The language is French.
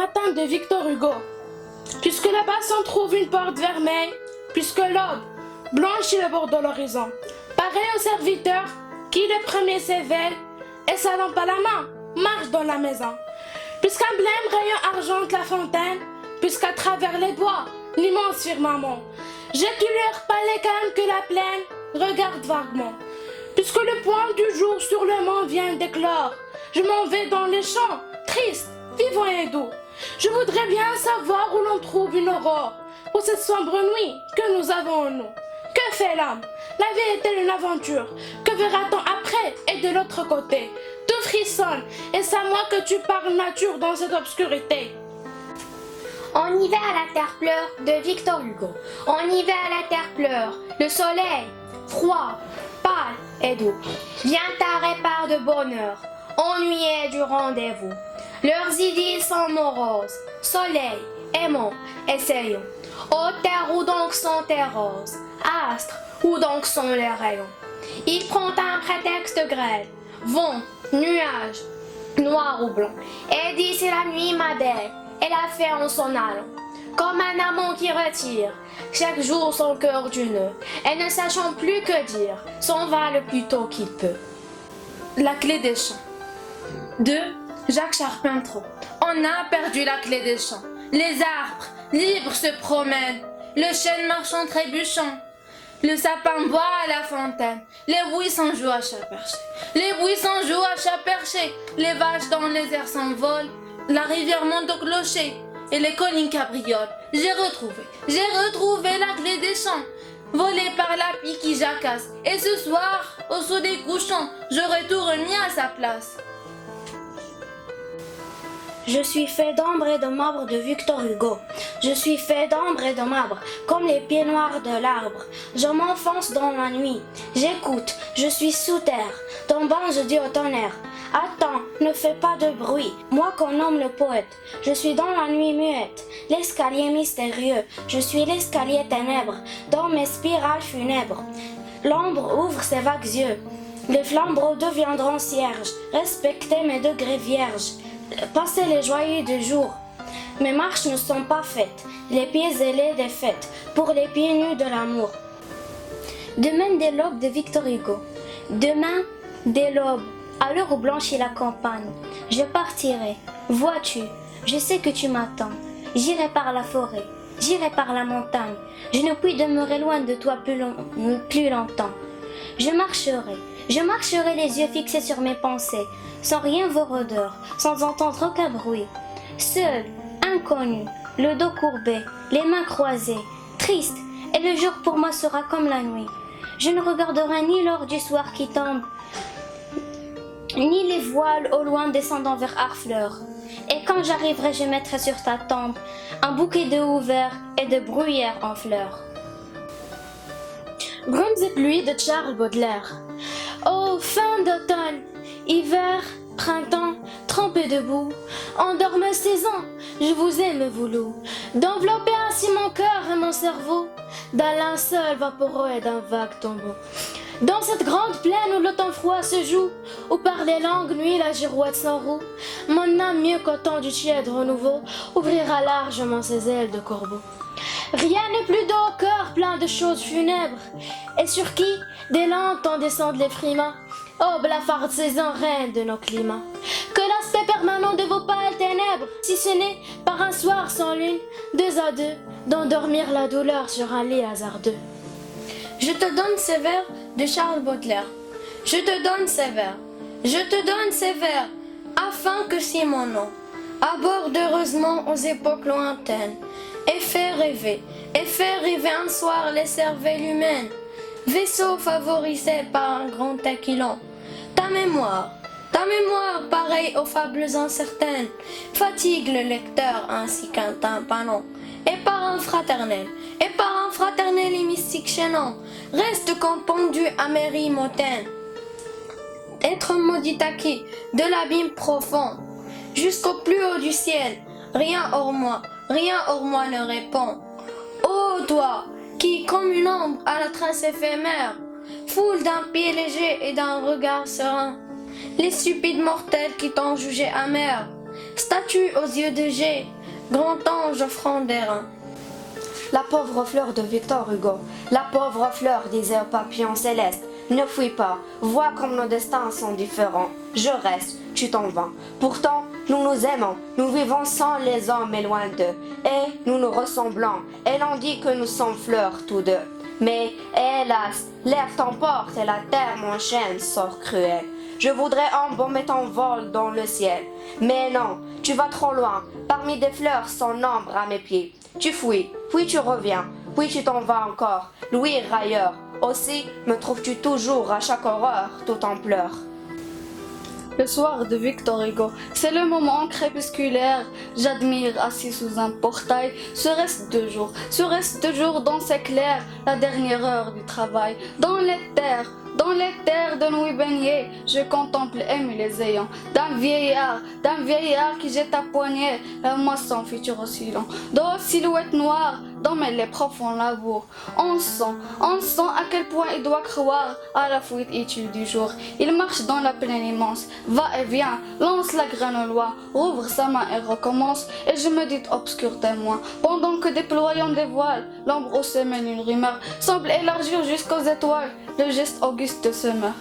matin de Victor Hugo. Puisque là-bas s'en trouve une porte vermeille, puisque l'aube blanchit le bord de l'horizon, pareil au serviteur qui le premier s'éveille et sa lampe à la main marche dans la maison. Puisqu'un blême rayon argente la fontaine, puisqu'à travers les bois, l'immense firmament, jette une lueur pâle et calme que la plaine regarde vaguement. Puisque le point du jour sur le monde vient d'éclore, je m'en vais dans les champs, triste, vivant et doux. Je voudrais bien savoir où l'on trouve une aurore pour cette sombre nuit que nous avons en nous. Que fait l'homme? La vie est-elle une aventure? Que verra-t-on après et de l'autre côté? Tout frissonne, et c'est à moi que tu parles nature dans cette obscurité. En hiver la terre pleure de Victor Hugo. En hiver la terre pleure, le soleil, froid, pâle et doux, vient à répare de bonheur, ennuyé du rendez-vous. Leurs idées sont moroses, soleil, aimons, essayons. Ô terre, où donc sont tes roses? Astres, où donc sont les rayons? Il prend un prétexte grêle, vent, nuage, noir ou blanc, et dit c'est la nuit ma belle, et la fait en s'en allant. Comme un amant qui retire chaque jour son cœur du nœud, et ne sachant plus que dire, s'en va le plus tôt qu'il peut. La clé des champs. De Jacques Charpentreau. On a perdu la clé des champs. Les arbres, libres, se promènent. Le chêne marchant trébuchant. Le sapin boit à la fontaine. Les buissons jouent à chat perché. Les buissons jouent à chat perché. Les vaches dans les airs s'envolent. La rivière monte au clocher. Et les collines cabriolent. J'ai retrouvé la clé des champs. Volée par la pie qui jacasse. Et ce soir, au saut des couchants, j'aurai tout remis à sa place. Je suis fait d'ombre et de marbre de Victor Hugo. Je suis fait d'ombre et de marbre, comme les pieds noirs de l'arbre. Je m'enfonce dans la nuit. J'écoute, je suis sous terre. Tombant, je dis au tonnerre. Attends, ne fais pas de bruit, moi qu'on nomme le poète. Je suis dans la nuit muette, l'escalier mystérieux. Je suis l'escalier ténèbres, dans mes spirales funèbres. L'ombre ouvre ses vagues yeux. Les flambeaux deviendront cierges. Respectez mes degrés vierges. Passez les joyeux du jour. Mes marches ne sont pas faites, les pieds ailés des fêtes, pour les pieds nus de l'amour. Demain dès l'aube de Victor Hugo. Demain dès l'aube, à l'heure où blanchit la campagne, je partirai. Vois-tu, je sais que tu m'attends. J'irai par la forêt, j'irai par la montagne. Je ne puis demeurer loin de toi plus longtemps. Je marcherai les yeux fixés sur mes pensées, sans rien voir odeur, sans entendre aucun bruit. Seul, inconnu, le dos courbé, les mains croisées, triste, et le jour pour moi sera comme la nuit. Je ne regarderai ni l'or du soir qui tombe, ni les voiles au loin descendant vers Harfleur. Et quand j'arriverai, je mettrai sur ta tombe un bouquet de houverts et de bruyères en fleurs. Brumes et pluies de Charles Baudelaire. Oh, fin d'automne, hiver, printemps, trempé debout, endormez saison, je vous aime, vous loup, d'envelopper ainsi mon cœur et mon cerveau, d'un linceul vaporeux et d'un vague tombeau. Dans cette grande plaine où le temps froid se joue, où par les langues nuit la girouette s'enroue, mon âme mieux qu'au temps du tiède renouveau, ouvrira largement ses ailes de corbeau. Rien n'est plus doux au cœur plein de choses funèbres, et sur qui, dès longtemps descendent les frimas, ô blafarde saison reine de nos climats, que l'aspect permanent de vos pâles ténèbres, si ce n'est par un soir sans lune, deux à deux, d'endormir la douleur sur un lit hasardeux. Je te donne ces vers de Charles Baudelaire. Je te donne ces vers. Je te donne ces vers, afin que si mon nom aborde heureusement aux époques lointaines, et fait rêver un soir les cervelles humaines, vaisseau favorisé par un grand aquilon. Ta mémoire, pareille aux fables incertaines, fatigue le lecteur ainsi qu'un tympanon, et par un fraternel hémistiques chaînant, reste compendu à mairie hautaine. Être maudit à qui, de l'abîme profond, jusqu'au plus haut du ciel, rien hors moi ne répond. Ô toi, qui, comme une ombre à la trace éphémère, foule d'un pied léger et d'un regard serein, les stupides mortels qui t'ont jugé amer, statue aux yeux de jet, Grand ange offrant des reins. La pauvre fleur de Victor Hugo, la pauvre fleur disait au papillon céleste, ne fuis pas, vois comme nos destins sont différents. Je reste, tu t'en vas. Pourtant, nous nous aimons, nous vivons sans les hommes et loin d'eux, et nous nous ressemblons, et l'on dit que nous sommes fleurs tous deux. Mais, hélas, l'air t'emporte et la terre m'enchaîne, sort cruel. Je voudrais embaumer ton vol dans le ciel. Mais non, tu vas trop loin, parmi des fleurs sans nombre à mes pieds. Tu fuis, puis tu reviens, puis tu t'en vas encore, louis railleur. Aussi me trouves-tu toujours à chaque horreur tout en pleurs. Le soir de Victor Hugo, c'est le moment crépusculaire. J'admire assis sous un portail ce reste de jour dans ces clairs, la dernière heure du travail. Dans les terres de nuit baignées, je contemple ému les ayants d'un vieillard qui jette à poignée la moisson future oscillant. Dans la silhouette noire, dans les profonds labours, on sent à quel point il doit croire à la fuite utile du jour. Il marche dans la plaine immense, va et vient, lance la graine au loin, rouvre sa main et recommence. Et je me dis obscur témoin, pendant que déployant des voiles, l'ombre au sommet d'une rumeur semble élargir jusqu'aux étoiles, le geste auguste se meurt.